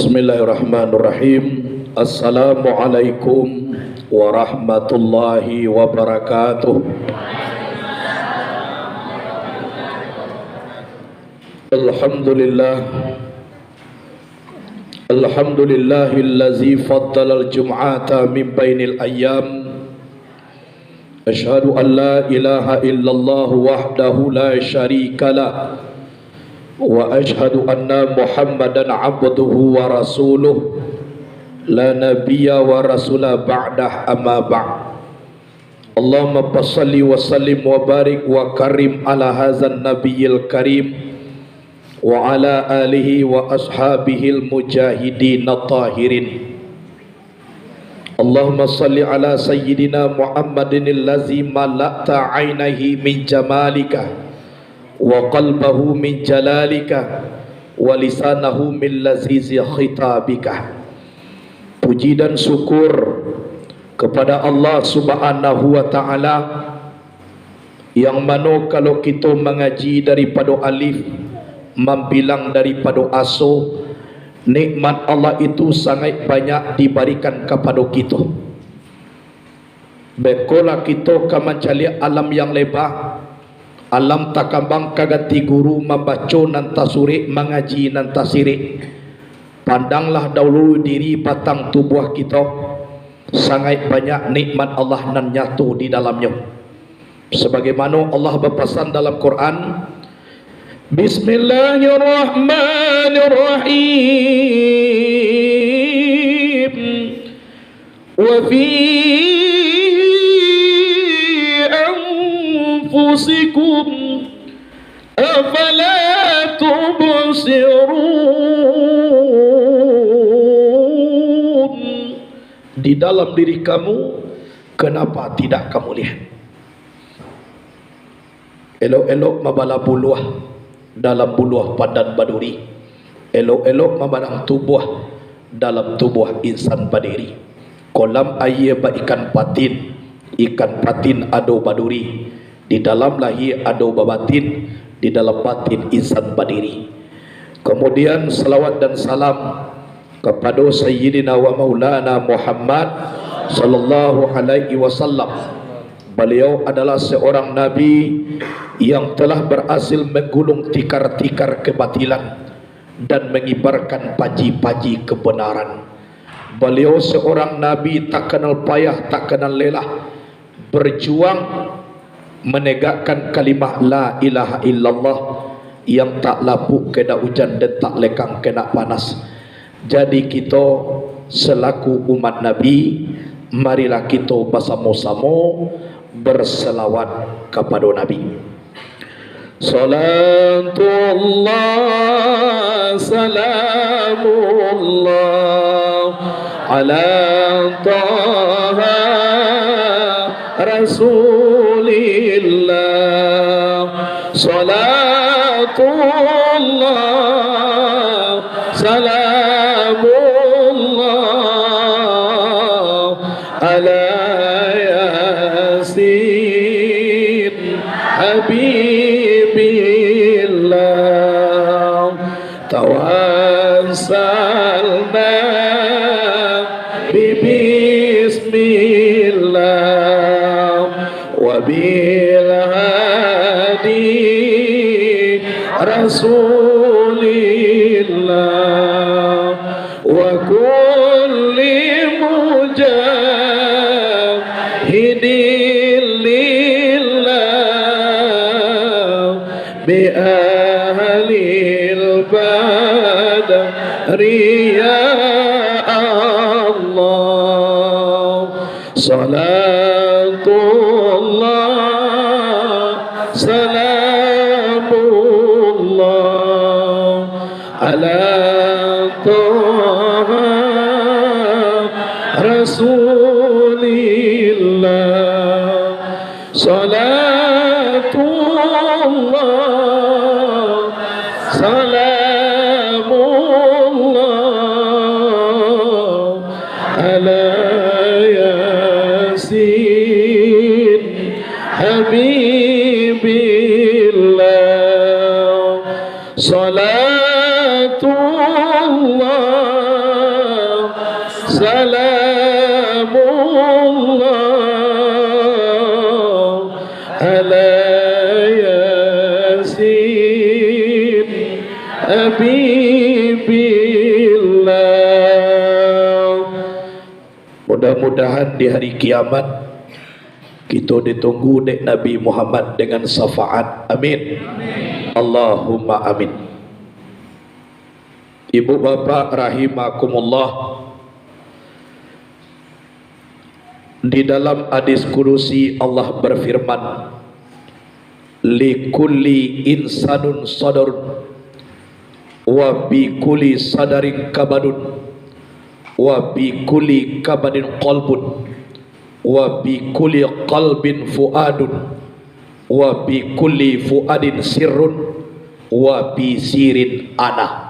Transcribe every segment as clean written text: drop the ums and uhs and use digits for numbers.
Bismillahirrahmanirrahim. Assalamualaikum warahmatullahi wabarakatuh. Alhamdulillah. Alhamdulillahillazi faddala al-jum'ata min bainil ayyam. Asyhadu an la ilaha illallah wahdahu la syarika lah. Wa ashhadu anna Muhammadan abduhu wa rasuluh la nabiyya wa rasula ba'dah amma ba'd. Allahumma salli wa sallim wa barik wa karim ala hadzal nabiyil karim wa ala alihi wa ashabihil mujahidin at-tahirin. Allahumma salli ala sayyidina Muhammadin allazi mala'ta 'ainahi min jamalika wa qalbahu min jalalika wa lisanahu min lazizi khitabika. Puji dan syukur kepada Allah Subhanahu wa ta'ala, yang mana kalau kita mengaji daripada alif membilang daripada aso, nikmat Allah itu sangat banyak diberikan kepada kita. Bekola kita kaman alam yang lebar, alam takambang kagati guru membaca nanta surik mengaji nanta sirik. Pandanglah dahulu diri batang tubuh kita, sangat banyak nikmat Allah nan nyatu di dalamnya. Sebagaimana Allah berpesan dalam Quran, Bismillahirrahmanirrahim. Wa fi anfusikum afala tubsirun. Di dalam diri kamu, kenapa tidak kamu lihat? Elok-elok mabala buluah dalam buluah padan baduri, elok-elok mabarang tubuh dalam tubuh insan badiri. Kolam air ba ikan patin ado baduri, di dalam lahir ado babatin, di dalam batin insan badiri. Kemudian salawat dan salam kepada Sayyidina wa Maulana Muhammad sallallahu alaihi wasallam. Beliau adalah seorang nabi yang telah berhasil menggulung tikar-tikar kebatilan dan mengibarkan paji-paji kebenaran. Beliau seorang nabi tak kenal payah, tak kenal lelah, berjuang menegakkan kalimah la ilaha illallah yang tak lapuk kena hujan dan tak lekang kena panas. Jadi kita selaku umat Nabi, marilah kita bersama-sama berselawat kepada Nabi. Salatullah salamullah ala taha rasulillah. Salatullah salamullah ala yasin habibillah. Tawassalna bismillah wa bil hadi rasulillah wa kulli mujahidin lillah bi ahlil badri ya Allah. Salatullah salamullah ala taha rasulillah. Salatullah salamullah ala yasin habibillah. Salatullah Salamullah ala Yasin Habibillah. Mudah-mudahan di hari kiamat kita ditunggu dek Nabi Muhammad dengan syafaat. Amin. Allahumma amin. Ibu bapak rahimakumullah, di dalam hadis kudusi Allah berfirman, likulli insanun sadarun wa bi kulli sadarin kabadun wa bi kulli kabadin qalbun wa bi kulli qalbin fuadun wa bi kulli fuadin sirrun wa bi sirin ana.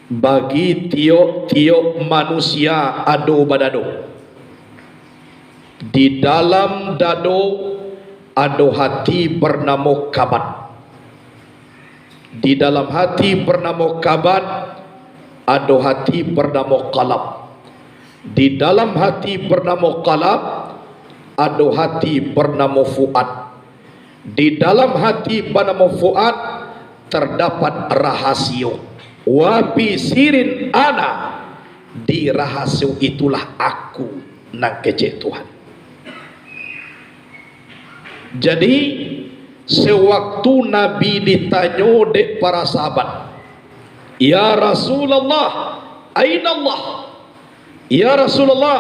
Bagi tiap-tiap manusia ado badado, di dalam dado ado hati bernama kabat. Di dalam hati bernama kabat ado hati bernama qalab. Di dalam hati bernama qalab ado hati bernama fuad. Di dalam hati bernama fuad terdapat rahasio. Wa bi sirin ana, di rahasia itulah aku nang kecek Tuhan. Jadi sewaktu Nabi ditanya dek para sahabat, ya Rasulullah, aina Allah? Ya Rasulullah,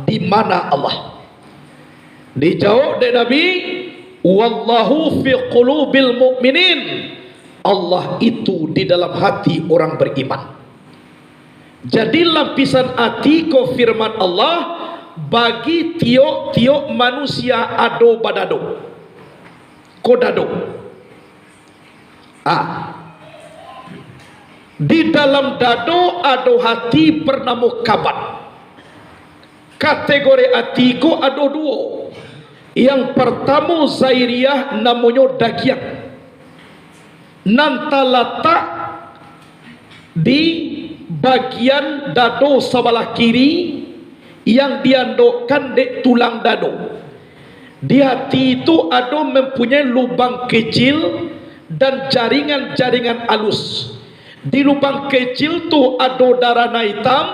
di mana Allah? Dijawab dek Nabi, wallahu fi qulubil mu'minin. Allah itu di dalam hati orang beriman. Jadi lapisan hati ko firman Allah bagi tiok-tiok manusia ado badado. Kodado. Di dalam dado ado hati bernama kabat. Kategori hati ko ado dua. Yang pertama zairiyah namanya dagiang. Nanta letak di bagian dado sebelah kiri yang diandokkan di tulang dado. Di hati itu ada mempunyai lubang kecil dan jaringan-jaringan halus. Di lubang kecil tu ada darah hitam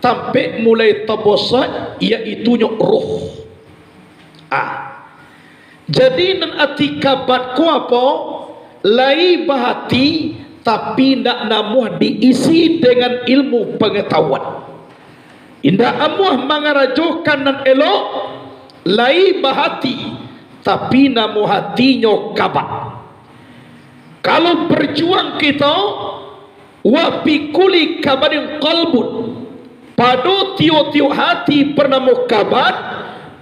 sampai mulai terbosak, iaitu roh. Jadi nan hati kabat ko apa? Lai bahati tapi nak namuh diisi dengan ilmu pengetahuan. Indah amuh mengarajokan nan elok, lai bahati tapi namuh hatinya kabat. Kalau berjuang kita wa pikuli kabadin qalbun, pada tiup-tiup hati bernama kabat,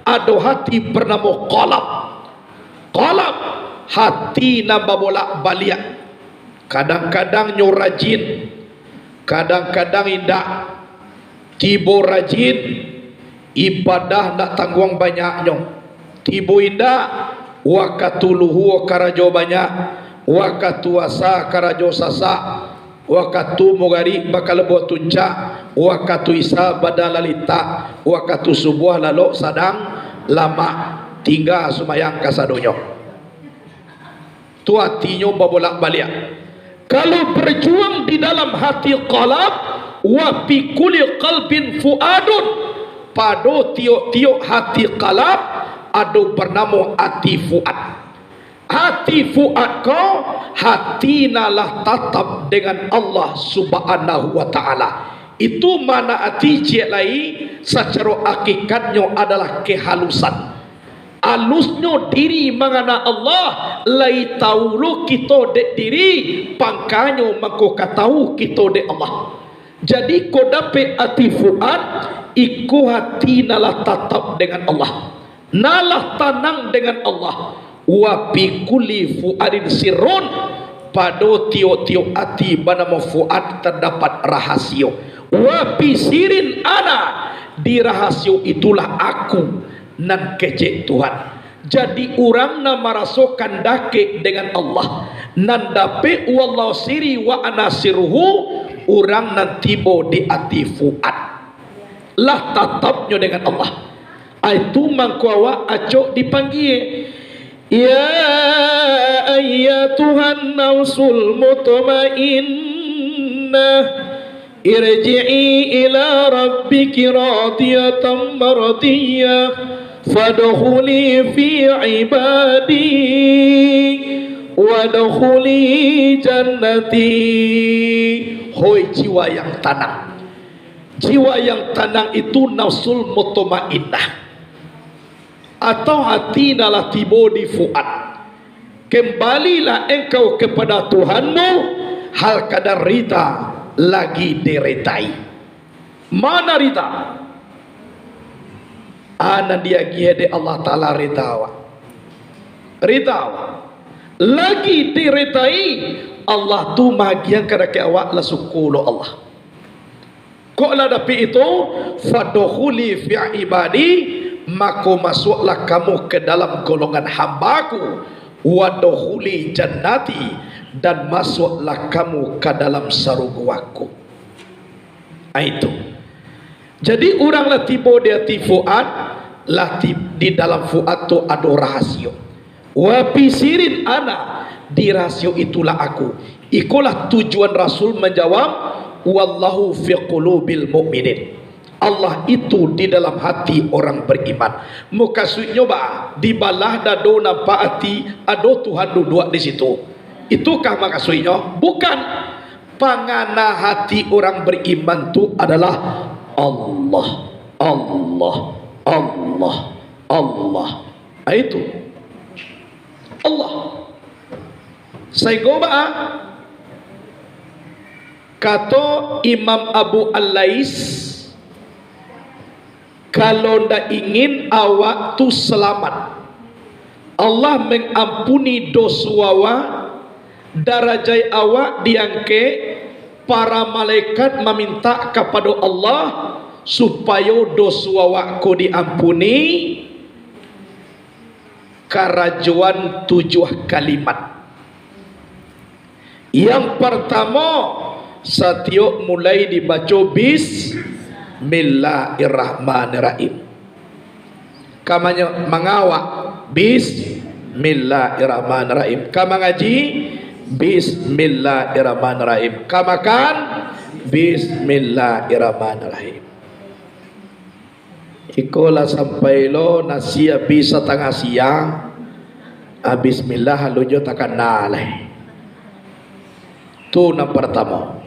ada hati bernama qalab. Qalab hati nambah bolak-balik, kadang-kadang nyo rajin, kadang-kadang indah. Tibo rajin, ibadah nak tanggung banyak nyo. Tibo indah, wakatuluhu karajo banyak, wakatu asa karajo sasa, wakatu mogari bakal buat tunca, wakatu isa badalalita, wakatu subuh lalu sadang lama tinggal sumayang kasadonyo. Tu hatinya berbolak-balik. Kalau berjuang di dalam hati qalab, wa fi kulli qalbin fuadun, pada tiuk-tiuk hati qalab ada bernama hati fuad. Hati fuad ko hati nalah tatap dengan Allah Subhanahu wa taala. Itu mana hati cik lai secara hakikatnya adalah kehalusan. Alusnya diri mengana Allah, lai tahu lu kita dek diri, pangkanya mangko katahu kita dek Allah. Jadi ko dapat hati fuad, iku hati nalah tatap dengan Allah, nalah tanang dengan Allah. Wa bi kulli fuadin sirrun, pada tiuk-tiuk hati bernama fuad terdapat rahasia. Wa bi sirin ana, di rahasia itulah aku nan kecek Tuhan. Jadi orang nama rasokan dake dengan Allah nan dape wallahu siri wa anasiruhu, orang nan tibo di hati fuad. lah tatapnya dengan Allah. Itu mangkuawa acok dipanggil, ya ayyatuhan nafsul mutmainnah irji'i ila rabbiki radiyatan mardiyah fadkhuli fi ibadi wadkhuli jannati. Hoi jiwa yang tenang. Jiwa yang tenang itu nafsul mutmainnah, atau hati adalah tiba di fuad. Kembalilah engkau kepada Tuhanmu hal kadar rita lagi diretai. Mana rita? Ana dia giede Allah Ta'ala ritawa. Ritawa lagi diretai Allah tu magian kada ke awak la sukulu Allah. Kok lah dapi itu fadukhuli fi ibadi, maka masuklah kamu ke dalam golongan hambaku, wadukhuli jannati, dan masuklah kamu ke dalam sarungku. Itu. Jadi orang lah tiba dia ti fuad, lah di dalam fuad tu ada rahasia. Wa pisirin ana, di rahasia itulah aku. Ikulah tujuan Rasul menjawab, wallahu fi qulubil mu'minin. Allah itu di dalam hati orang beriman. Muka suitnya ba dibalah dado nampak hati ado Tuhan duduk di situ. Itukah maka suitnya? Bukan. Pangana hati orang beriman itu adalah Allah, Allah, Allah, Allah. Itu Allah. Sehingga ba kata Imam Abu Al-Lais, kalau ndak ingin awak tu selamat, Allah mengampuni dosa awak, darajat awak diangkat, para malaikat meminta kepada Allah supaya dosa awak ko diampuni, kerajuan 7 kalimat. Yang pertama, setiap mulai dibaca Bismillahirrahmanirrahim. Kamanya mengawak Bismillahirrahmanirrahim. Kama ngaji Bismillahirrahmanirrahim. Kamakan Bismillahirrahmanirrahim. Ikolah sampai lo nasi habis setengah siang. Bismillah halujo takkan nalai. Tu yang pertama.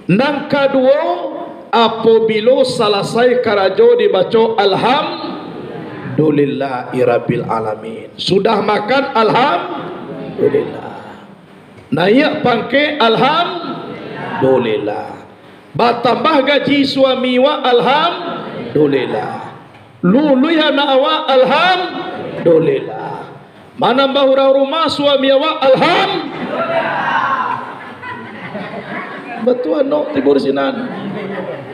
Yang kedua, apabila selesai karajo dibaca Alhamdulillahirabbil alamin. Sudah makan Alhamdulillah. Naik pangke Alhamdulillah. Batambah gaji suami wa Alhamdulillah. Lulu anak awak Alhamdulillah. Manambah orang rumah suami awak Alhamdulillah. Betul no tibur sinan.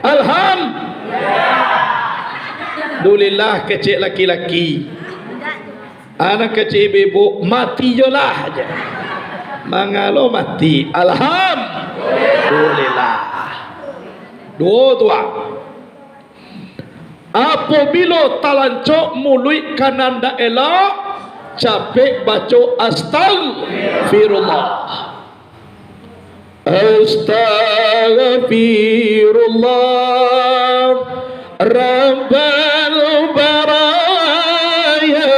Alhamdulillah. Kecil laki-laki, anak kecil ibu mati jolah aja. Mangalo mati. Alhamdulillah. Dua. Apabila talancok mulut kanan dak elok, capek baca astagfirullah. Astaghfirullah Rabbal baraya.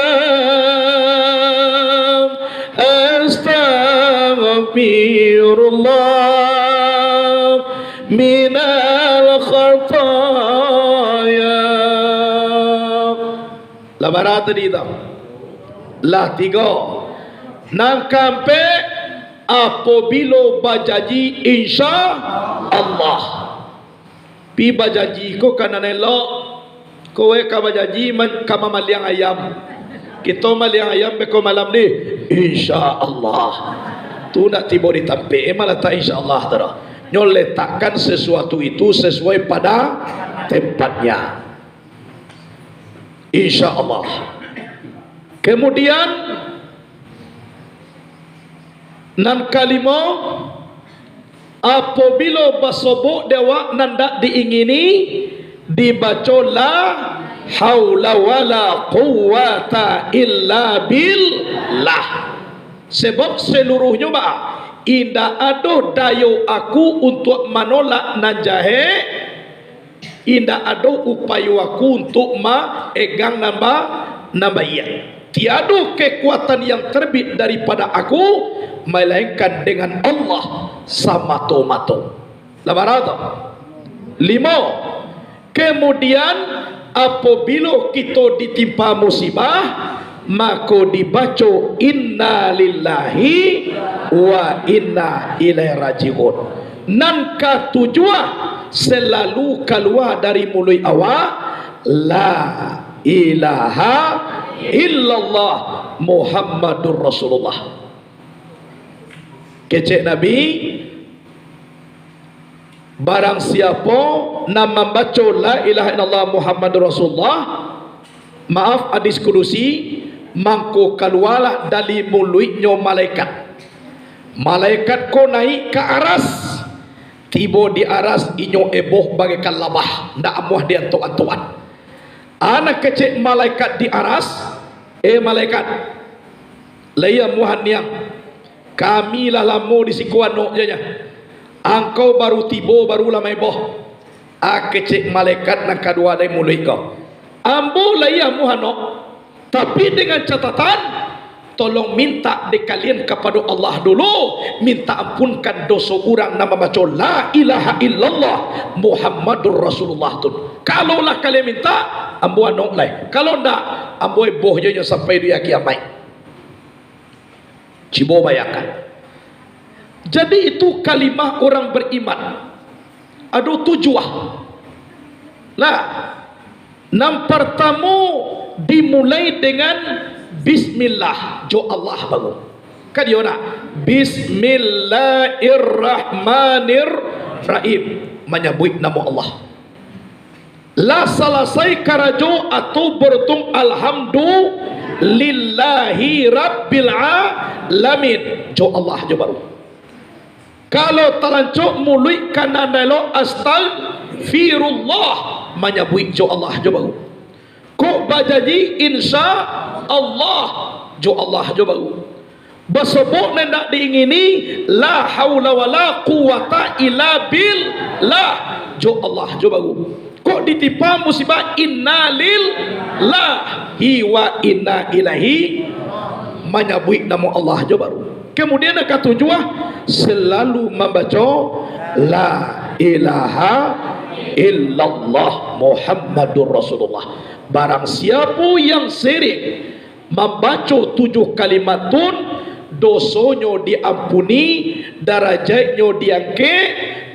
Astaghfirullah minal khataya. Labarat tadi tau. Lah 3. Nang kampe apabila bajaji insya Allah. Pi bajaji ko kanan elok, kowe ka bajaji man kama maliang ayam. Kita maliang ayam beko malam ni insya Allah. Tu nak tiba di tampe malah tak insya Allah tara. Nyo letakkan sesuatu itu sesuai pada tempatnya. Insya Allah. Kemudian nan kalimo apabila basobok dewa nanda diingini dibaca la haula wala quwata illa billah. Sebab seluruhnya indah ada dayo aku untuk menolak nan jahe, indah ada upaya aku untuk egang nambah iya. Tiada kekuatan yang terbit daripada aku melainkan dengan Allah samato-mato. Lima. Kemudian apabila kita ditimpa musibah, maka dibaca inna lillahi wa inna ilaihi rajiun. Nan ketujuh selalu keluar dari mulut awak la ilaha illallah Muhammadur Rasulullah. Kecek Nabi, barang siapa nak membaca la ilaha illallah Muhammadur Rasulullah, maaf hadis kudusi, mangko keluarlah dari mulutnya malaikat. Malaikat ko naik ke aras, tiba di aras inyo eboh bagaikan labah, ndak amuah dia antuk-antukan. Anak kecil malaikat di aras, malaikat laya muhan yang kami lah lamo di sikuan noknya, engkau baru tiba baru lama eboh. Kecil malaikat nak kedua dari mulut kau, ambo laya muhan nok, tapi dengan catatan tolong minta di kalian kepada Allah dulu, minta ampunkan dosa orang nama baca la ilaha illallah Muhammadur Rasulullah tu. Kalau lah kalian minta, ambo anok lai. Kalau ndak, ambo bohnya sampai dia kiamat. Cibo bayangkan. Jadi itu kalimah orang beriman. Ada tujuan. Lah, nam pertama dimulai dengan Bismillah, jo Allah baru. Kan dia nak Bismillahirrahmanirrahim, menyebut nama Allah. La selesai karajo atau bertung alhamdulillahi rabbil alamin, jo Allah jo baru. Kalau terancuk mulut kanan dalo astagfirullah, menyebut jo Allah jo baru. Kok bajaji insya Allah jo Allah jo baru. Bersebut nendak diingini la haula wala quwata illa billah, jo Allah jo baru. Kok ditipa musibah inna lillahi wa inna ilaihi, menyebut nama Allah jo baru. Kemudian yang ketujuh selalu membaca la ilaha illallah Muhammadur Rasulullah. Barang siapa yang sering membaca 7 kalimatun, dosanya diampuni, darajatnya diangkat,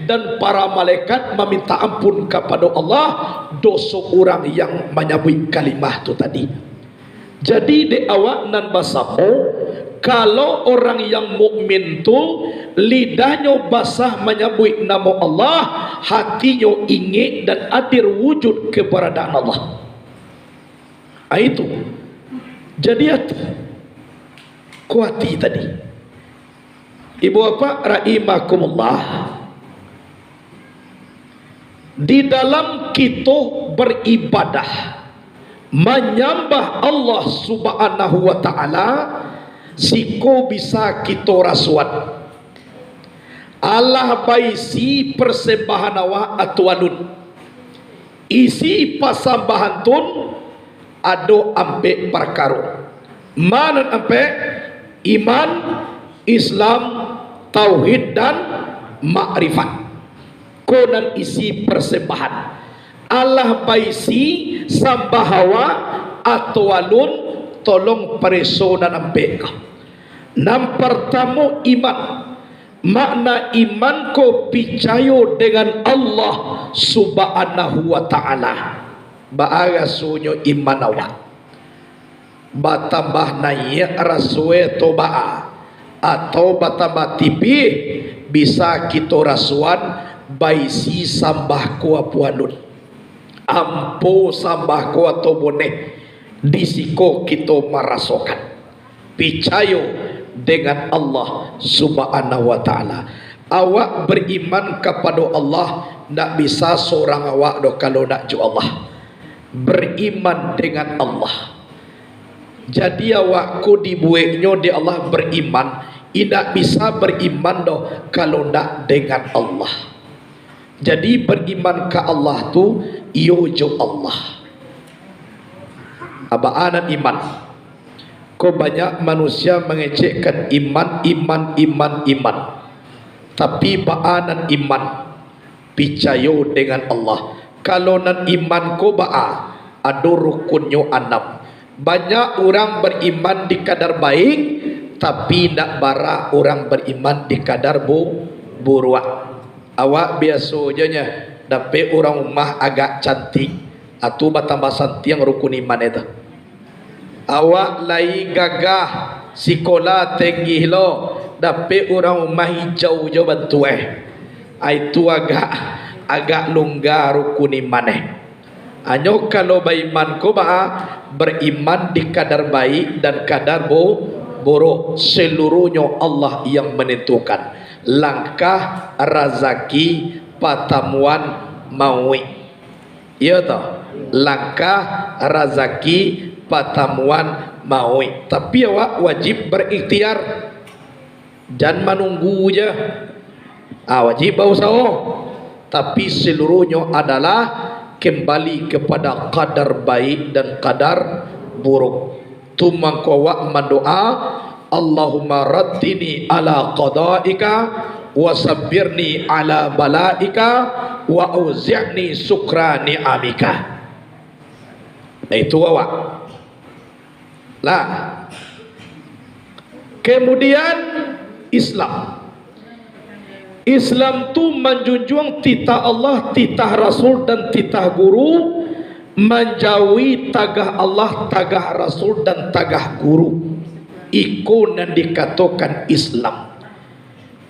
dan para malaikat meminta ampun kepada Allah dosa orang yang menyebut kalimah itu tadi. Jadi di awak nan basamu, kalau orang yang mukmin tu lidahnya basah menyebut nama Allah, hatinya ingin dan hadir wujud keberadaan Allah. Itu jadi kuati tadi. Ibu bapak rahimakumullah, di dalam kita beribadah menyembah Allah subhanahu wa ta'ala, siko bisa kita rasuat Allah baisi persembahan awak atuanun, isi pasambahan tun ado ampe perkara mana ampe iman, Islam, tauhid dan makrifat. Konan isi persembahan Allah baisi sambahawa atau alun tolong persona nampe. Nam pertama iman, makna iman ko picayo dengan Allah subhanahu wa ta'ala. Baagasunyo iman awak batambah naik rasue toba atau batambah tipi bisa kita rasuan baisi sambah kuah puanun ampo sambah kuah tobone disiko kita merasakan picayo dengan Allah subhanahu wa ta'ala. Awak beriman kepada Allah, tak bisa seorang awak doh kalau nak ju Allah. Beriman dengan Allah. Jadi awak ku dibuatnya di Allah beriman, tidak bisa beriman doh kalau nak dengan Allah. Jadi beriman ke Allah tu iyo jo Allah. Abaanan iman. Kau banyak manusia mengecekkan iman. Tapi baanan iman picayo dengan Allah. Kalau nan iman ko baa ado rukunyo 6. Banyak orang beriman di kadar baik, tapi nak bara orang beriman di kadar buruk. Awak biasanya dapat orang rumah agak cantik atau batambah santiang rukun iman itu. Awak lai gagah sekolah tinggi lo, dapat orang rumah hijau je bantu itu agak longgar rukun iman hanya kalau beriman ko beriman di kadar baik dan kadar buruk, seluruhnya Allah yang menentukan langkah rezeki patamuan maui. Iya toh, langkah rezeki patamuan maui. Tapi awak wajib berikhtiar, jangan menunggu je. Wajib berusaha, tapi seluruhnya adalah kembali kepada kadar baik dan kadar buruk. Tumangko awak mendoa, Allahumma raddini ala qadaika wa sabbirni ala balaika wa auzi'ni sukra ni'amika. Nah itu awak lah. Kemudian Islam tu menjunjung titah Allah, titah Rasul dan titah guru, menjauhi tagah Allah, tagah Rasul dan tagah guru. Iku yang dikatakan Islam.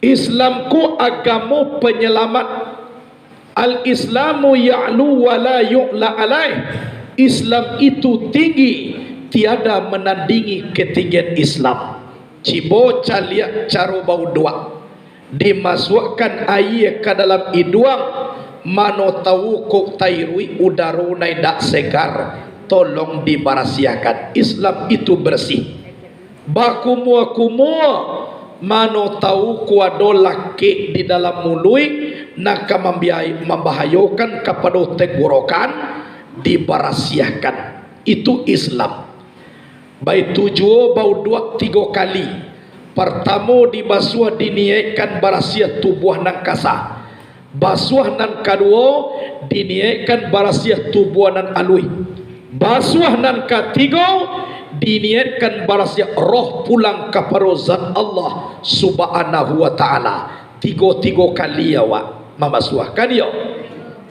Islam ku agama penyelamat. Al-Islamu ya'lu wa la yu'la alaih. Islam itu tinggi, tiada menandingi ketinggian Islam. Cibo caliak caro bau dua. Dimasukkan air ke dalam hidung, mano tahu kok tairui udara naidak segar, tolong dibarasiakan. Islam itu bersih. Bakumua mano tahu kuado laki di dalam mulut nak membahayakan kepada tenggorokan, dibarasiakan. Itu Islam. Baik tujuh bau 2-3 kali. Pertama dibasuh diniaikan barasia tubuh nan kasah. Basuh nan kedua diniaikan barasia tubuh nan alui. Basuh nan ketiga diniatkan barasia roh pulang kepada zat Allah subhanahu wa ta'ala. 3 kali awak membasuhkan ya.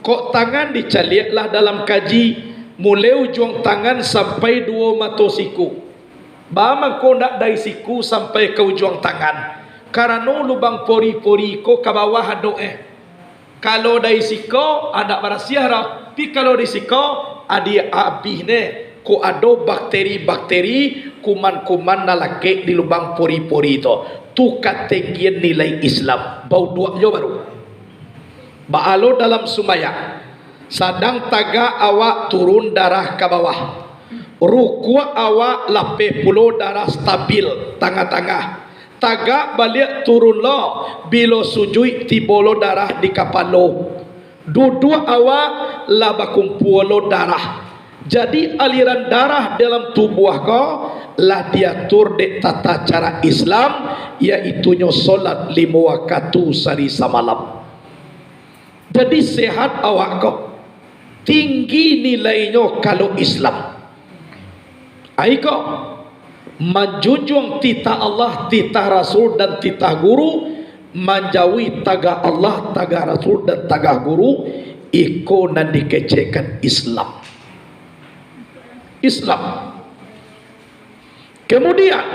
Kok tangan dicaliaklah dalam kaji, mulai ujung tangan sampai 2 mata siku. Bama ko nak dari siku sampai ke ujung tangan. Karena lubang pori-pori ko ke bawah ada Kalau dari siku ada barasia dah. Tapi kalau dari siku ada abih ne. Ko ada bakteri-bakteri, kuman-kuman nalake di lubang pori-pori itu. Tu ketinggian nilai Islam. Bau 2 jo baru. Baalo dalam sumaya. Sadang taga awak turun darah ke bawah. Ruku awak 80 darah stabil tengah-tengah. Tagak balik turun lo, bila sujud tibolo darah di kapalo. Duduk awak laba kumpulo darah. Jadi aliran darah dalam tubuh kau lah diatur di tata cara Islam, iaitu solat 5 waktu sehari semalam. Jadi sehat awak kau, tinggi nilainya kalau Islam. Aiko menjunjung titah Allah, titah Rasul dan titah guru, menjauhi tagah Allah, tagah Rasul dan tagah guru. Iko nan dikecekkan Islam. Kemudian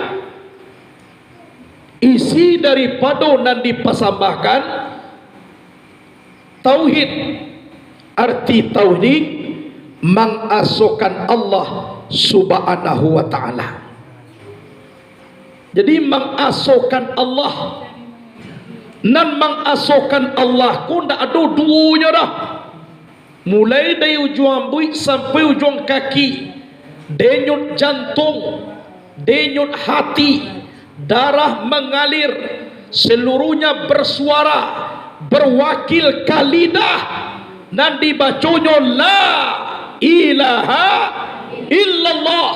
isi daripada nan dipersembahkan tauhid. Arti tauhid mengasahkan Allah subhanahu wa ta'ala. Jadi mengasahkan Allah. nan mengasokan Allah ku ndak ada duanya dah. Mulai dari ujung rambut sampai ujung kaki, denyut jantung, denyut hati, darah mengalir, seluruhnya bersuara, berwakil kalidah, nan dibacanya la ilaha illallah.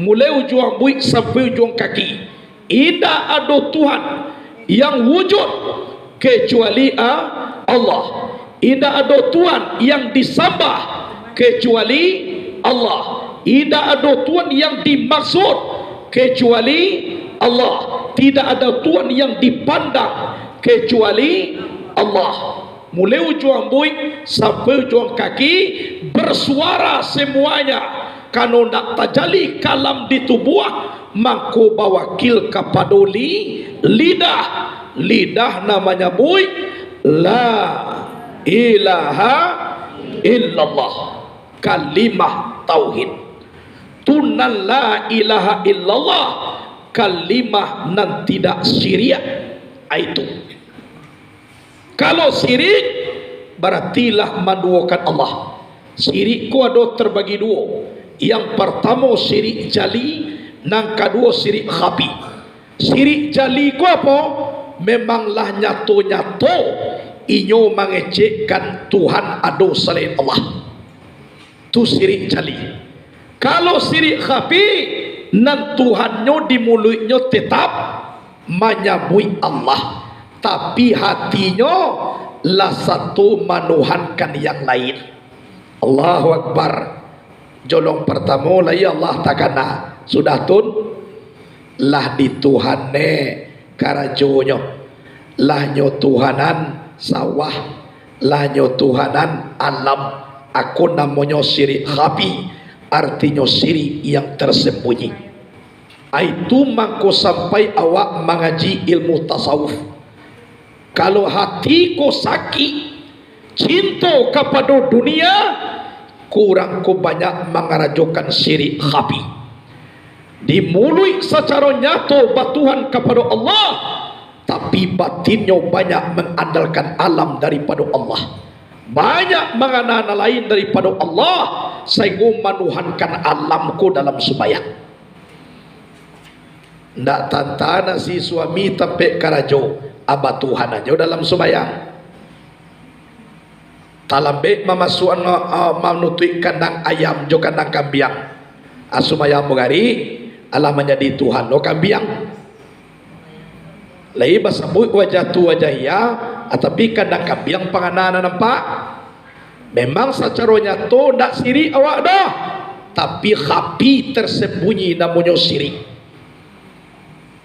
Mulai ujung rambut sampai ujung kaki, tidak ada Tuhan yang wujud kecuali Allah. Tidak ada Tuhan yang disembah kecuali Allah. Tidak ada Tuhan yang dimaksud kecuali Allah. Tidak ada Tuhan yang dipandang kecuali Allah. Mulai ujung rambut sampai ujung kaki bersuara semuanya. Kalau nak terjadi kalam di tubuh, maka bawakil kepada lidah. Lidah namanya bui la ilaha illallah, kalimah tauhid. Tunan la ilaha illallah, kalimah nan tidak syirik. Itu kalau syirik berartilah menduakan Allah. Syirik ku ada terbagi dua. Yang pertama syirik jali, yang kedua syirik khafi. Syirik jali ku apa? Memanglah nyato-nyato inyo mengecekkan Tuhan ada selain Allah. Tu syirik jali. Kalau syirik khafi, nan Tuhannya di mulutnya tetap menyebut Allah, tapi hatinya lah satu menuhankan yang lain. Allahu Akbar. Jolong pertama lah ya Allah takana sudah tun lah di Tuhane karajonyo, lah nyo Tuhanan sawah, lah nyo Tuhanan alam. Aku namanya syirik khafi, artinya syirik yang tersembunyi. Itu mangko sampai awak mengaji ilmu tasawuf. Kalau hati ko sakit, cinta kepada dunia, kurang ko banyak mengarajokan syirik khafi. Dimulai secara nyata batuhan kepada Allah, tapi batinnya banyak mengandalkan alam daripada Allah, banyak mengenal lain daripada Allah, sehingga menuhankan alamku dalam sembahyang. Ndak tantana si suami tempe karajo abah Tuhan aja dalam sembahyang. Talambe mamasuan manutui kandang ayam jo kandang kambiang. Asumaya mugari Allah menjadi Tuhan lo kambiang. Lai basabui wajah tu wajah ya, tapi kandang kambiang panganan nampak. Memang secaranya tu ndak syirik awak dah, tapi khafi tersembunyi namanya syirik.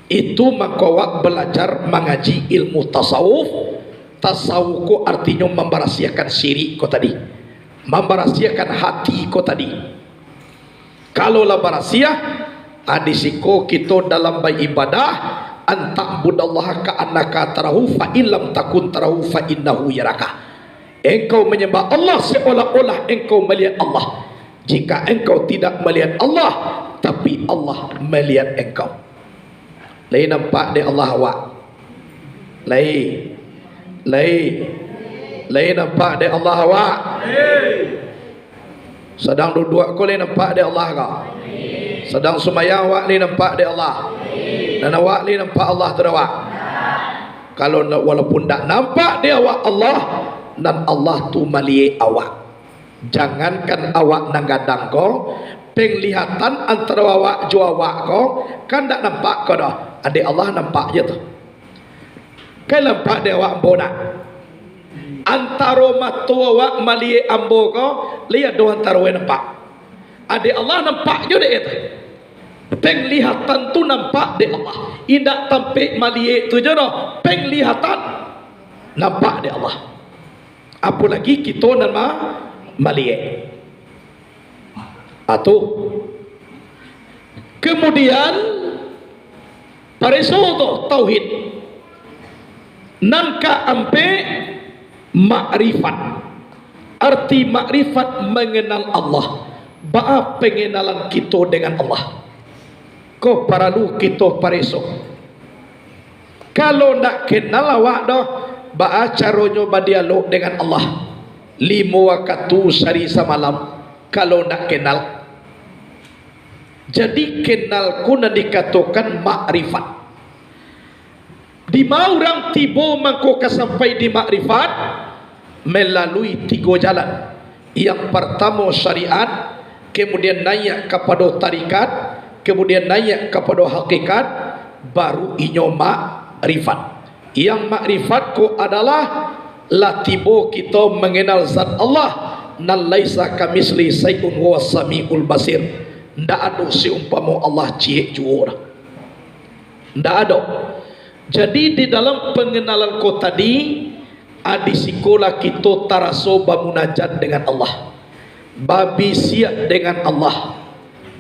Itu maka awak belajar mengaji ilmu tasawuf. Tasawuf ko artinya memberahsiakan syirik ko tadi, memberahsiakan hati ko tadi. Kalau lah berahsia, adisiko kita dalam beribadah, antak budallaha ka annaka tarahu fa illam takun tarahu fa innahu yaraka. Engkau menyembah Allah seolah-olah engkau melihat Allah. Jika engkau tidak melihat Allah, tapi Allah melihat engkau. Lain nampak dia Allah awak. Lain nampak dia Allah awak. Sedang duduk kau lain nampak dia Allah kau. Sedang sembahyang awak lain nampak dia Allah. Dan awak lain nampak Allah terawak. Kalau walaupun tak nampak dia awak Allah, dan Allah tu melihat awak. Jangankan awak nanggadang kau, penglihatan antara awak jo awak kau kan tak nampak kau dah. Adik Allah nampak je tu. Kan nampak dia awak ambo nak. Antara mata awak melihat ambo kau, lihat do antara awak nampak. Adik Allah nampak je dia tu. Penglihatan tu nampak dia Allah. Indak tampik melihat tu je dah. Penglihatan nampak dia Allah. Apa lagi kita nama melihat. Atau kemudian pareso tu tauhid. Nangka ampe makrifat. Arti makrifat mengenal Allah. Ba pengenalan kita dengan Allah. Ko paralu kita pareso. Kalau nak kenal awak dah, ba caronyo berdialog dengan Allah 5 waktu sehari semalam. Kalau nak kenal, jadi kenal ku nak dikatakan makrifat. Di mana orang tiba mangko sampai di makrifat melalui 3 jalan. Yang pertama syariat, kemudian naik kepada tarikat, kemudian naik kepada hakikat, baru inyo makrifat. Yang makrifat ku adalah latibo kita mengenal zat Allah, nan laisa kamisli sayun huwa samiul basir. Ndak ada seumpama Allah ciek juara, ndak ada. Jadi di dalam pengenalan ko tadi, adi sekolah kita taraso bermunajat dengan Allah, babi siap dengan Allah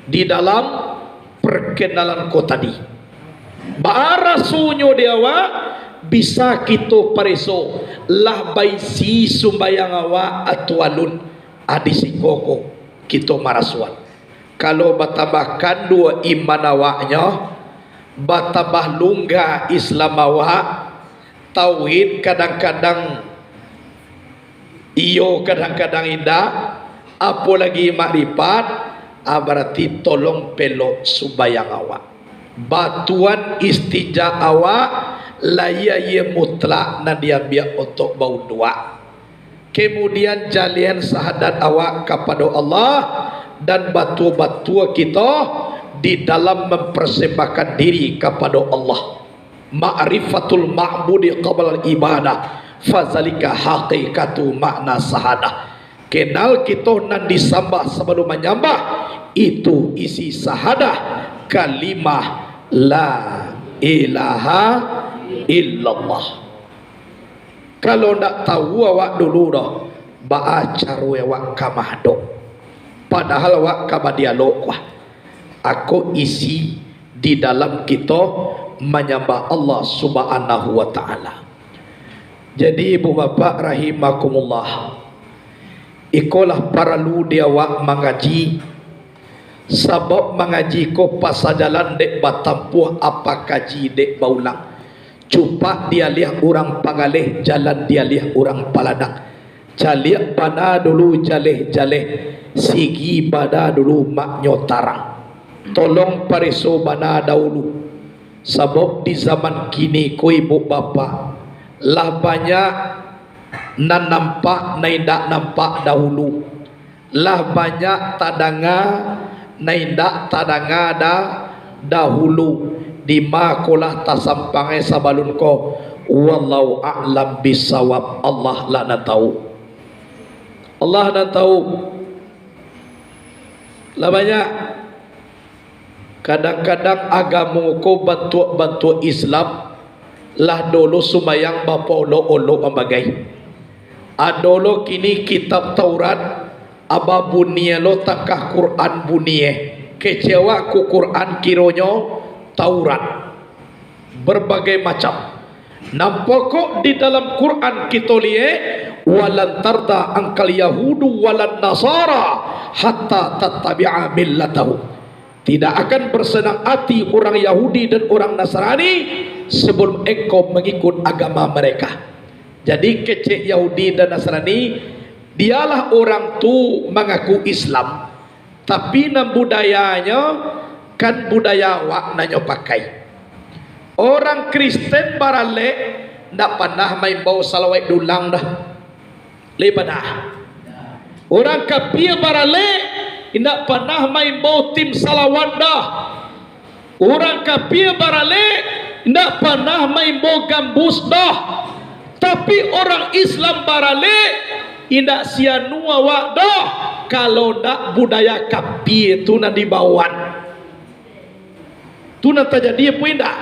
di dalam perkenalan ko tadi. Barasunya dia bisa kita pariso lah baisi sumbayang awak atwalun adi sikoko kita marasuan. Kalau batambahkan 2 iman awaknya, batambah lungga Islam awak, tauhid kadang-kadang iyo kadang-kadang indah, apalagi makrifat, berarti tolong pelok subayang awak. Batuan istijah awak laya ye mutlak na diambil untuk bau dua. Kemudian jalian syahadat awak kepada Allah dan batu-batu kita di dalam mempersembahkan diri kepada Allah. Ma'rifatul ma'budi qabla ibadah, fazalika haqiqatu makna sahadah. Kenal kita nan disambah sebelum menyembah, itu isi sahadah, kalimah la ilaha illallah. Kalau nak tahu awak dulu dah, baacaru awak kamahdo. Padahal awak kabadialog wah. Aku isi di dalam kita menyembah Allah Subhanahu wa taala. Jadi ibu bapa rahimakumullah, ikolah paralu dia awak mengaji. Sebab mengaji ko pasal jalan dek batampuh apa kaji dek baulang. Cupak dia lihat orang pangalih, jalan dia lihat orang paladak. Jaliak pada dulu jaleh-jaleh, sigi pada dulu maknyo tarang. Tolong pariso bana dahulu. Sebab di zaman kini ko ibu bapa lah banyak nan nampak naidak nampak dahulu. Lah banyak tadanga naidak tadanga dahulu. Di makolah tasampangai sabalun ko, wallahu a'lam bisawab. Allah lah na tahu, Allah na tahu. Lah banyak kadang-kadang agama ko bantu Islam lah dulu sumayang bapa olo membagai adolo kini kitab Taurat aba bunie lo takah Quran bunie kecewa ku Quran kironyo Taurat berbagai macam. Nampak kok di dalam Quran kita lihat walan tarda angkal yahudu walan nasara hatta tattabi'a millatahu. Tidak akan bersenang hati orang Yahudi dan orang Nasrani sebelum engkau mengikut agama mereka. Jadi kecil Yahudi dan Nasrani dialah orang tu mengaku Islam, tapi nam budayanya kan budaya wak nanyo pakai. Orang Kristen barale ndak pernah main bau salawat dulang dah. Lebadah. Orang kafir barale ndak pernah main bau tim salawat dah. Orang kafir barale ndak pernah main bau gambus dah. Tapi orang Islam barale indak sianua wak dah kalau ndak budaya kafir tu nak dibawan. Tu nak terjadi apa indak?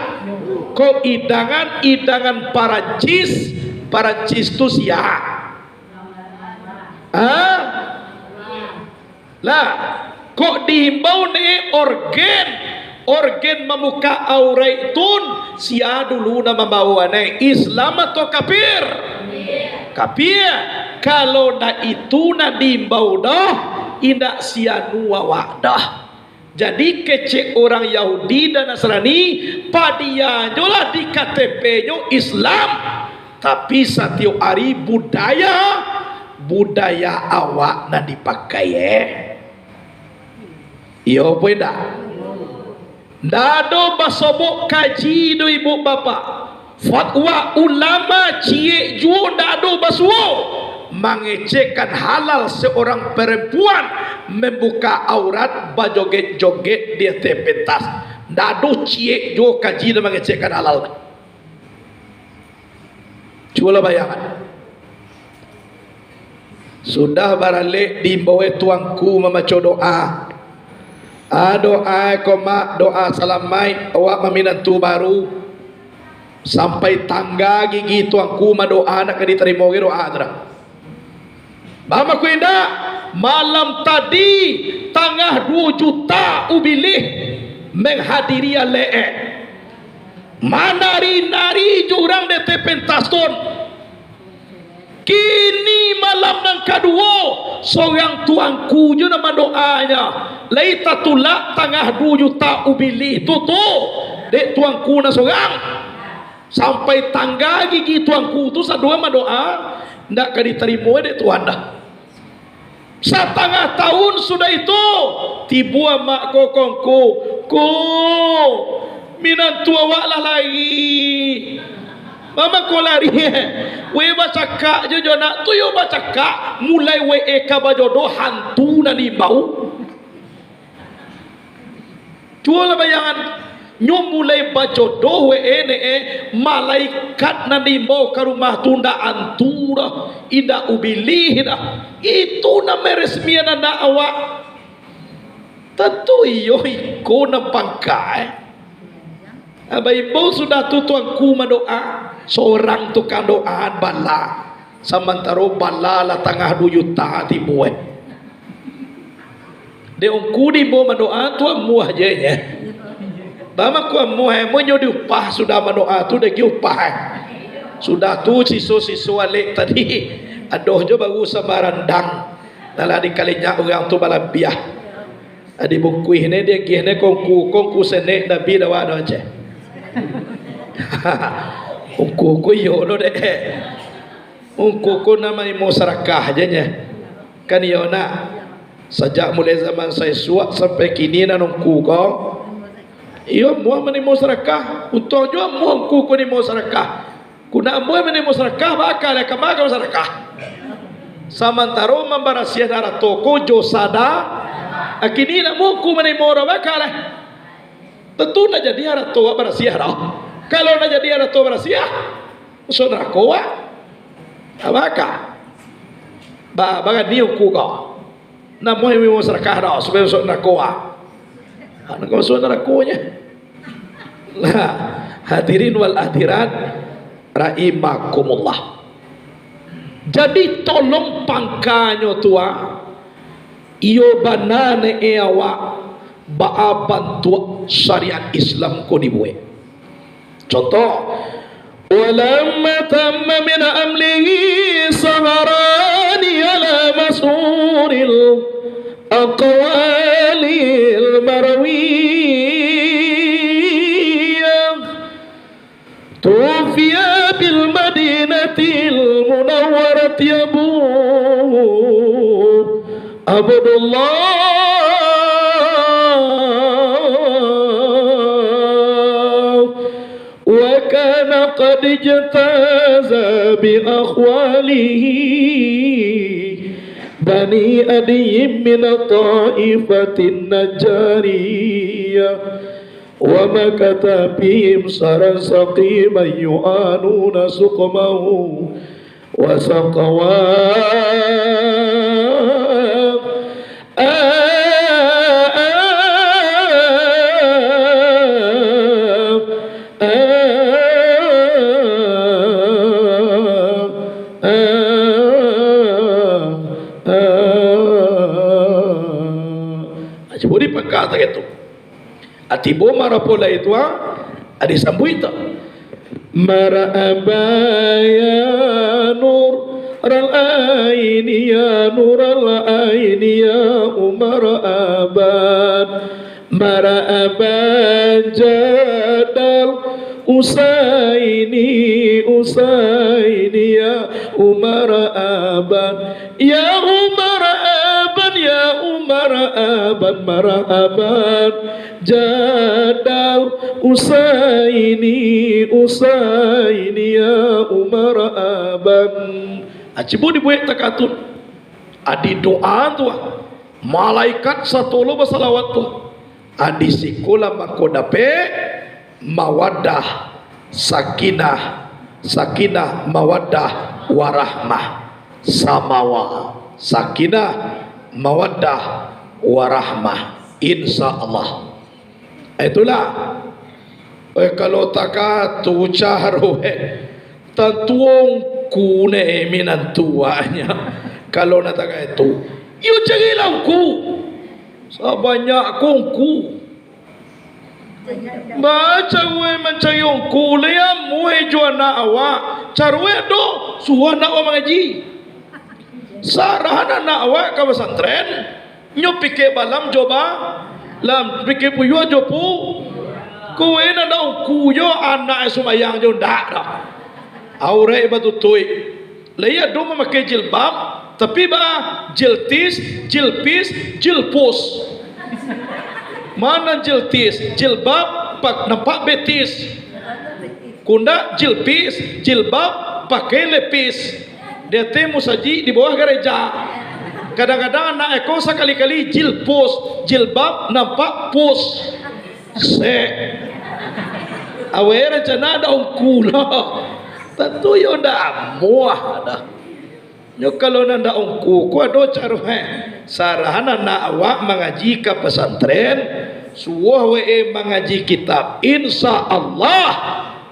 Kau idangan Parancis tu siap. Lah, kok dihimbau ni organ memuka aurat tun sia dulu nama bawa ni Islam atau kafir? Kafir. Kalau dah itu nak dihimbau dah, indak sia nuwa wadah. Jadi kecek orang Yahudi dan Nasrani padianyo lah di KTP-nyo Islam, tapi setiap hari budaya awak na dipakai iyo apa enggak? Dado basobok kaji do ibu bapak, fatwa ulama cie juo dado basuo mengecekkan halal seorang perempuan membuka aurat bajoget-joget di pentas. Dado cie juo kaji dan mengecekkan halal. Coba bayangkan. Sudah barale dimbawa tuangku memaco doa. Doa koma doa salamai awak meminantu baru sampai tangga gigi tuangku ma doa nak diterima doa adra. Mama ku indah malam tadi tangah 2 juta ubilih menghadiri lee. Manari-nari jurang DT pentaston. Kini malam nang kedua seorang tuangku je nama doanya laita tulak tangah 2 juta ubili tutu dek tuangku na seorang sampai tangga gigi tuangku tu sadua ma doa ndak ka diterima dek tuan dah. Setengah tahun sudah itu tiba mak kokongku ko minantu awak lah lagi. Mama ko lari we baca kak je nak tu yo baca kak mulai we eka bajodoh hantu na di bau. Cuba bayangan nyo mulai bajodoh we malaikat na di bau ke rumah tunda antura ida ubilih dah. Itu na meresmian na awak. Tentu iyo iko na pangkai. Abai ibu sudah tu tuanku mendoa seorang tukang doa bala samantara bala lah tengah 2 juta tibu de ongku di bo mendoa tu amuh aja ya bama ku amuh monyo diupah sudah mendoa tu de upah sudah tu siso alik tadi adoh jo baru samarandang dalam dikalinya orang tu balabiah adi bukui ne dia gihne kongku sene nabi dawa do aja Ungku yo lo deh. Ungku nama ni masyarakat aja nya. Kan yo nak sejak mulai zaman saya suat sampai kini nan ungku ko. Iyo mua mani masyarakat. Untuk jo mua ungku ni masyarakat. Kuna mua mani masyarakat bakal ada kemaka masyarakat. Samantaro membarasia darah toko jo sada. Akini nak mua ungku mani mora bakal. Tentu nak jadi ada tua berasiah dah. Kalau nak jadi ada tua berasiah, saudara kowa, abaka, bagan dia kuka. Namun ini masyarakat dah supaya saudara kowa. Anak saudara konya. Nah, hadirin wal hadirat, rahimakumullah. Jadi tolong pangkanyo tua, iyo banane awak. Ba'a bantu syariat Islam ko dibuat. Contoh, walamma tamma min amlihi saharani ala masuril aqwalil marwiyah tufiya bil madinatil munawwarati Abdullah قد اجتاز بأخواله بني أدي من الطائفة النجارية ومكث بهم سرا سقيما يعانون سقمه وسقواه kata gitu. Atibo marapola itu adi sambuita. Marabaya nur ral aini ya nur al aini ya umar abad marhaban jadal usaini ya Umar aban ya Umar aban ya Umar aban marhaban jadal usaini ya Umar aban. Acibu dibuat takatun adi doa tu malaikat satolo basalawat tu adi sikula makodape mawaddah sakinah mawaddah warahmah samawa sakinah mawaddah warahmah insyaallah. Itulah kalau takatu caru tantuong kune minan tuanya kalau nataka itu yu cagilau ku sebanyak kongku baca gue mencayong kuliah muhe juana awak carwe do suwana awak mengaji sarana na awak ka pesantren nyo pike balam coba lam pike puyo jopu kowe na daw kuyo anak sumayang jo ndak dah aure batutui leya do memakai jilbab tapi ba jiltis jilpis jilpus. Mana jiltis jilbab pak nampak betis kunda jilpis jilbab pakai lepis dia temu saji di bawah gereja. Kadang-kadang anak eko sekali-kali jilpus jilbab nampak pus se awere jana daun kula tentu yo ndak muah dah nyo kalau nanda ongku ko do caru sarana na awak mengaji ke pesantren suwah we mengaji kitab insyaallah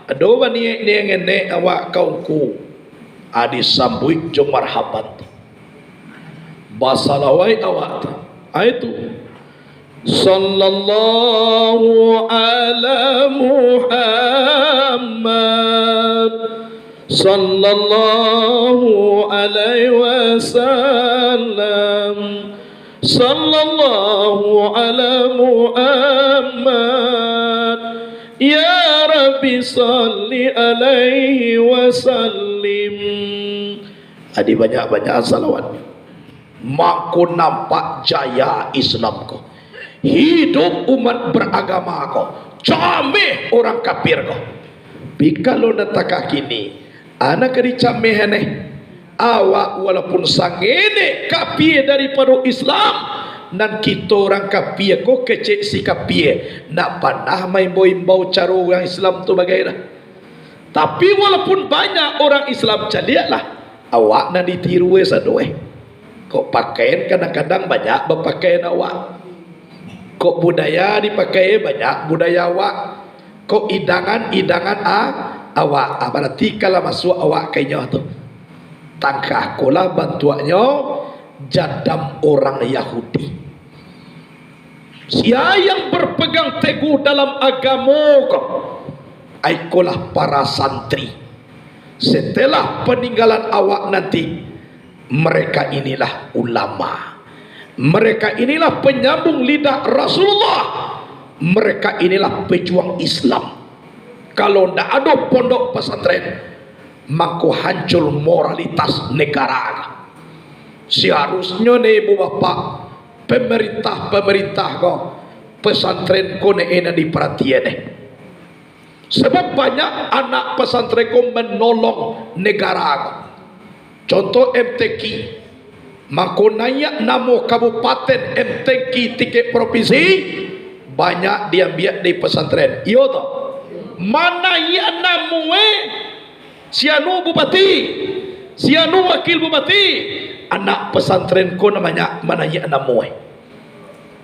ado bani ngene awak kaungku adi sambui jong marhaban basalawai awak itu sallallahu ala Muhammad sallallahu alaihi wasallam sallallahu ala Muhammad ya Rabbi salli alaihi wasallim. Adi banyak-banyak salawat mako nampak jaya Islam ko hidup umat beragama ko cameh orang kafir ko bikalo nataka kini anak kericameh aneh awak walaupun sangene kapie daripada Islam dan kita orang kapie ko kecek si kapie nak panah main boimbau cara orang Islam tu bagaimana tapi walaupun banyak orang Islam caliaklah awak nak ditiru sadoe kok pakaian kadang-kadang banyak berpakaian awak kok budaya dipakai banyak budaya awak kok idangan awak berarti kalau masuk awak kayaknya tu tangkah kola bantuannya jadam orang Yahudi siapa yang berpegang teguh dalam agama aikolah para santri setelah peninggalan awak nanti mereka inilah ulama mereka inilah penyambung lidah Rasulullah mereka inilah pejuang Islam. Kalau tidak ada pondok pesantren maka hancur moralitas negara. Seharusnya nih ibu bapak pemerintah kau pesantren kau nih diperhatian nih. Sebab banyak anak pesantren kau menolong negara kau. Contoh MTQ maka naik nama kabupaten MTQ tiket provinsi banyak diambil di pesantren. Iya toh. Mana ya namue sianu bupati sianu wakil bupati anak pesantren ko namanya mana ya namue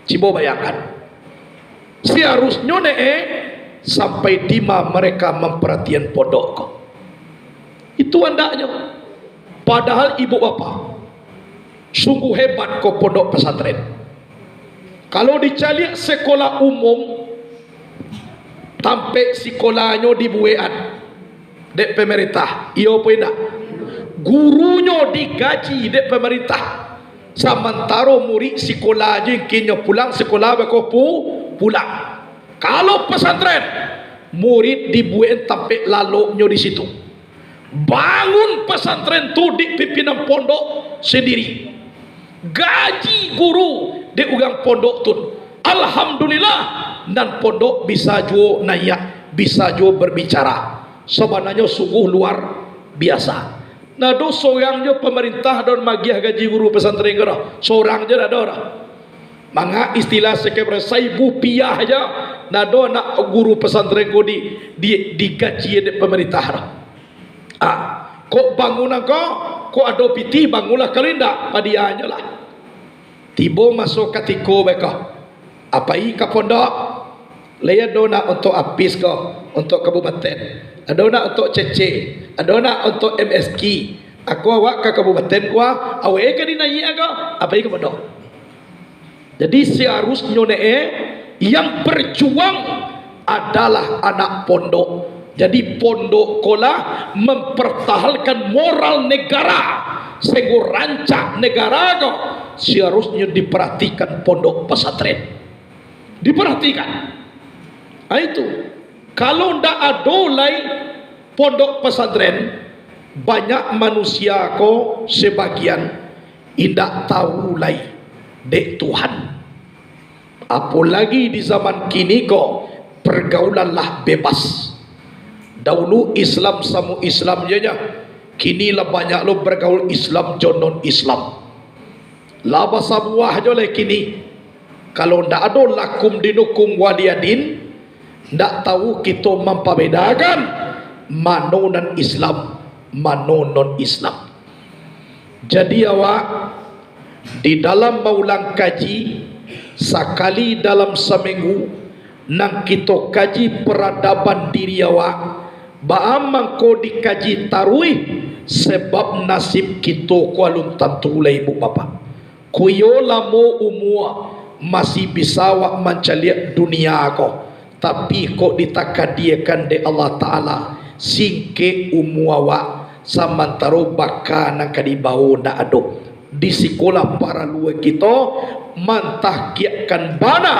cibo bayangkan seharusnya sampai dima mereka memperhatian pondok ko itu andaknya padahal ibu bapa sungguh hebat ko pondok pesantren kalau dicari sekolah umum sampai sekolahnya dibuat dek pemerintah iyo pun tidak gurunya digaji dek pemerintah sementara murid sekolah aja kini pulang sekolah berkopu pulang. Kalau pesantren, murid dibuat sampai laloknya di situ. Bangun pesantren tu di pimpinan pondok sendiri. Gaji guru di ugang pondok tu. Alhamdulillah, dan pondok bisa jo naik, bisa jo berbicara. Sebenarnya sungguh luar biasa. Nado seorang je pemerintah dan magiah gaji guru pesantren gerah. Seorang je ada orang. Manga istilah sekebre saibu piah aja. Nado nak guru pesantren ko di gaji de pemerintah. Kok bangunan ko ada piti bangunlah kalinda padianya lah. Tibo masuk katiko beka. Apa ka pondok? Leya dona untuk apis ko, untuk kabupaten. Adona untuk CC, adona untuk MSK. Aku awak ke kabupaten gua, awe ke dinai aga, apa ke pondok. Jadi seharusnya yang berjuang adalah anak pondok. Jadi pondok kola mempertahankan moral negara, sehingga rancak negara kok seharusnya diperhatikan pondok pesantren. Diperhatikan. Itu. Kalau ndak ada lai pondok pesantren, banyak manusia ko sebagian indak tahu lai dek Tuhan. Apalagi di zaman kini ko pergaulanlah bebas. Dahulu Islam sama Islam nya, kini lah banyak lo bergaul Islam jonon Islam. Laba sabuah jo le kini. Kalau ndak ada lakum dinukum waliyadin, ndak tahu kita memperbedakan mana non Islam, mana non Islam. Jadi awak di dalam maulang kaji sekali dalam seminggu nang kita kaji peradaban diri awak. Baamang ko dikaji taruih sebab nasib kita kualun tentu lah ibu bapa. Kuyo lamo umua masih bisa wak mencaliak dunia ko. Tapi kok ditakadiakan de Allah Ta'ala singke umuawa samantaro baka nang kadibau na ado di sekolah para luar kita mantah kiakan bana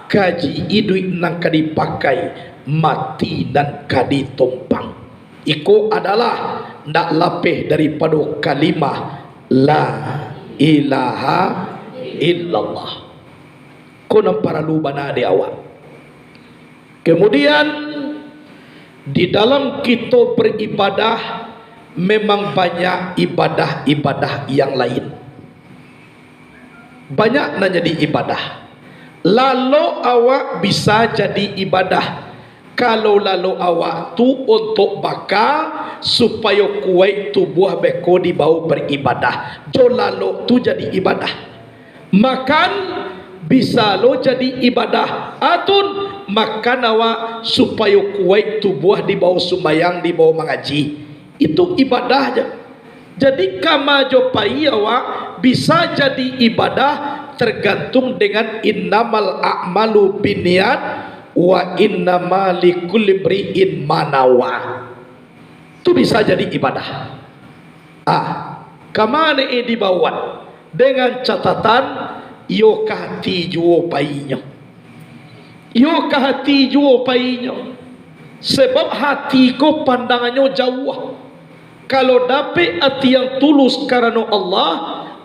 gaji iduit nang kadipakai mati dan kaditompang. Iko adalah ndak lapeh daripada kalimah la ilaha illallah. Ko para lu bana de awak. Kemudian di dalam kita beribadah memang banyak ibadah-ibadah yang lain. Banyak nak jadi ibadah. Lalu awak bisa jadi ibadah. Kalau lalu awak tu untuk baka supaya kuat tubuh beko dibawa beribadah. Jo lalu tu jadi ibadah. Makan bisa lo jadi ibadah. Atun makan awak supaya kuat tubuh dibawa sembahyang, dibawa mengaji. Itu ibadah aja. Jadi kamajo pai awak bisa jadi ibadah tergantung dengan innamal a'malu binniyat wa innamal likulli imri'in ma nawa. Itu bisa jadi ibadah. Kamane dibawa dengan catatan yo kahati juo painya. Yo kahati juo painya. Sebab hati ko pandangannya jauh. Kalau dapat hati yang tulus karena Allah,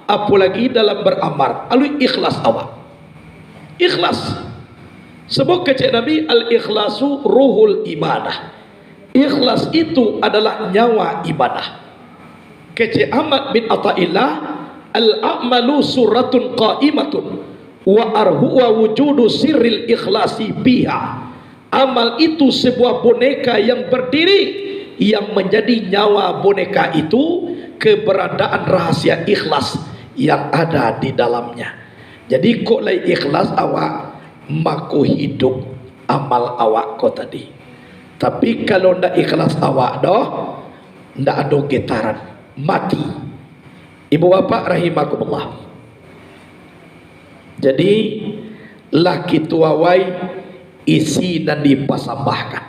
apalagi dalam beramal, alui ikhlas awak. Ikhlas. Sebab kata Nabi, al-ikhlasu ruhul ibadah. Ikhlas itu adalah nyawa ibadah. Kata Ahmad bin Atta'illah, al-a'malu suratun qa'imatun wa arhuwa wujudu sirril ikhlasi biha. Amal itu sebuah boneka yang berdiri, yang menjadi nyawa boneka itu keberadaan rahasia ikhlas yang ada di dalamnya. Jadi kok lai ikhlas awak maku hidup amal awak kau tadi. Tapi kalau ndak ikhlas awak doh, ndak ada getaran, mati. Ibu bapak rahimakumullah. Jadi laki tuawai isi dan dipasambahkan.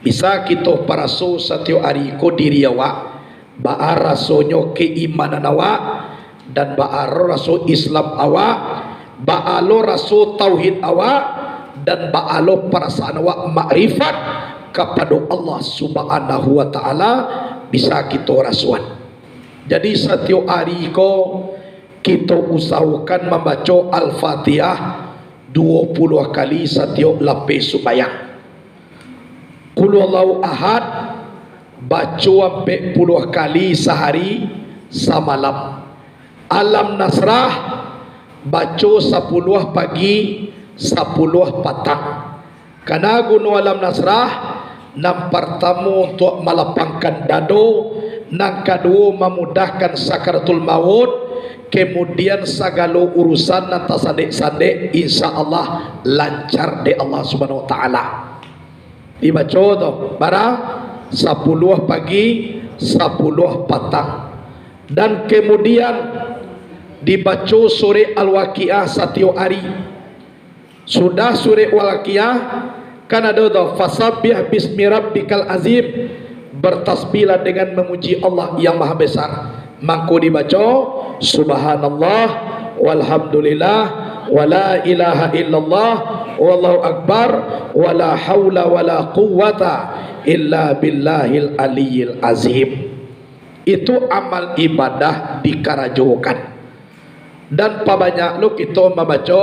Bisa kita paraso satyo ari ko diri awak baar rasonyo keimanan awak dan baar raso Islam awak, baalo raso tauhid awak, dan ba'aloh perasaan awak makrifat kepada Allah Subhanahu wa taala bisa kita rasuan. Jadi setiap hari kita usahakan membaca Al-Fatihah 20 kali setiap lapis sembahyang. Qul huwallahu ahad baca sampai 10 kali sehari semalam. Alam Nasrah baca 10 pagi 10 petang. Karena guna Alam Nasrah yang pertama untuk melapangkan dado, yang kedua memudahkan sakaratul maut, kemudian segala urusan nanti sadek-sadek insya Allah lancar di Allah Subhanahu wa taala. Dibaca tu barang 10 pagi 10 petang, dan kemudian dibaca surah Al-Waqiah setiap hari. Sudah surah Al-Waqiah kan ada tu fasabbih bismi rabbikal azim, bertasbihlah dengan memuji Allah yang maha besar. Maka dibaca subhanallah walhamdulillah wala ilaha illallah wallahu akbar wala haula wala quwwata illa billahil aliyil azim. Itu amal ibadah dikarajokan. Dan pabanyak lu kita membaca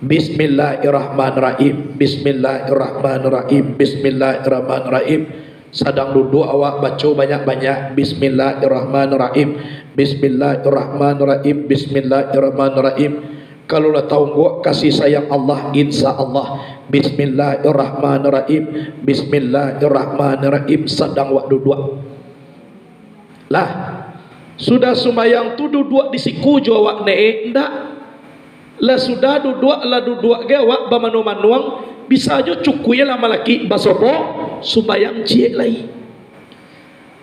bismillahirrahmanirrahim, bismillahirrahmanirrahim, bismillahirrahmanirrahim. Sedang duduk awak baca banyak-banyak bismillahirrahmanirrahim, bismillahirrahmanirrahim, bismillahirrahmanirrahim. Kalau lah tahu gua kasih sayang Allah, insya Allah bismillahirrahmanirrahim, bismillahirrahmanirrahim. Sedang awak duduk lah, sudah sembahyang tu duduk di siku jo awak ne ndak lah, sudah duduk ge awak bamanu-manuang bisa aja cukui lah malaki basobo sembahyang cie lai.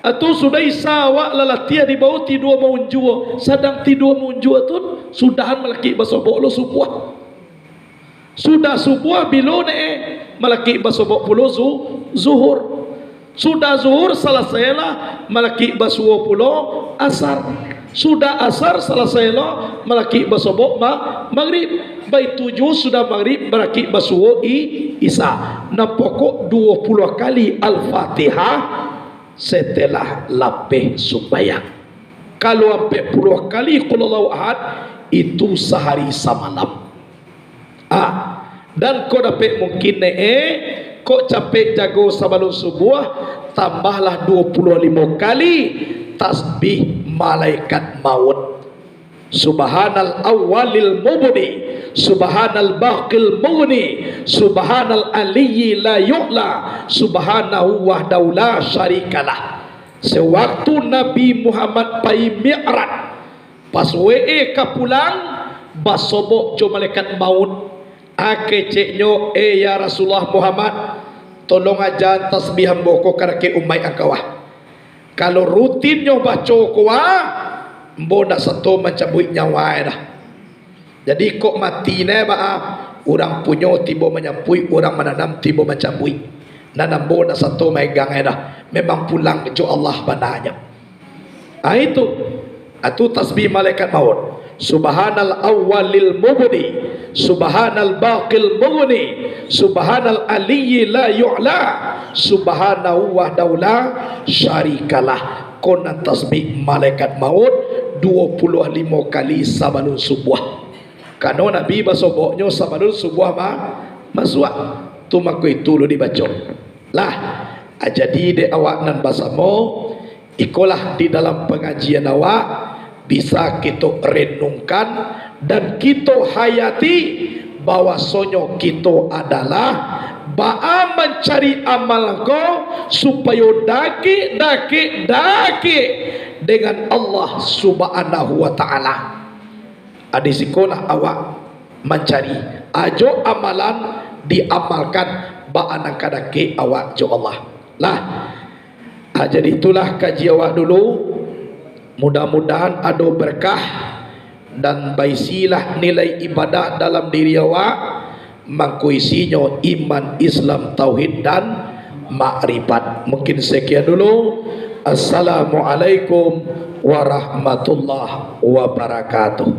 Atau sudah isa awak lalatia di bawah tidur mau unjua, sedang tidur mau unjua tu sudahan malaki basobo lo subuh. Sudah subuh bilo ne malaki basobo pulo zuhur. Sudah zuhur selesailah malaki basuo pulo asar. Sudah asar selesailah malaki basobo maghrib. Baik 7 sudah maghrib malaki basuo isya. Nah pokok 20 kali Al-Fatihah setelah lapeh sembahyang. Kalau sampai 10 kali qul huwallahu ahad itu sehari semalam. Dan kau dapat mungkin kok capek jago sebelum subuh, tambahlah 25 kali tasbih malaikat maut. Subhanal awwalil mubni, subhanal baqil mughni, subhanal aliyyi la yu'la, subhanahu wahdahu la syarikalah. Sewaktu Nabi Muhammad pai Mi'raj, pas we ka pulang basobok jo malaikat maut. Akeceknyo ya Rasulullah Muhammad, tolong aja tasbihan boko karake umay akawah. Kalau rutinnya baca kuwa mbo nak satu mencabut nyawa dah. Jadi kok mati ne ba orang punya tiba menyampui, orang menanam tiba mencabut. Nanam mbo nak satu megang dah. Memang pulang ke Allah bananya. Itu tasbih malaikat maut. Subhanal awwalil mubni, subhanal baqil mughni, subhanal aliyyi la yu'la, subhanahu wahdahu la syarikalah. Konan tasbih malaikat maut 25 kali sebelum subuh. Karena Nabi basoboknya sebelum subuh masuk tu maku itu lo dibaca lah. Jadi de awak nan basamo ikolah di dalam pengajian awak bisa kita renungkan dan kita hayati bahwasanya kita adalah ba'a mencari amal kau supaya daki dengan Allah Subhanahu wa taala. Adisikolah awak mencari ajo amalan diamalkan ba'a kadake awak jo Allah lah. Jadi itulah kaji awak dulu. Mudah-mudahan ada berkah dan baisilah nilai ibadah dalam diri awak, mengkuisinya iman, Islam, tauhid dan makrifat. Mungkin sekian dulu. Assalamualaikum warahmatullahi wabarakatuh.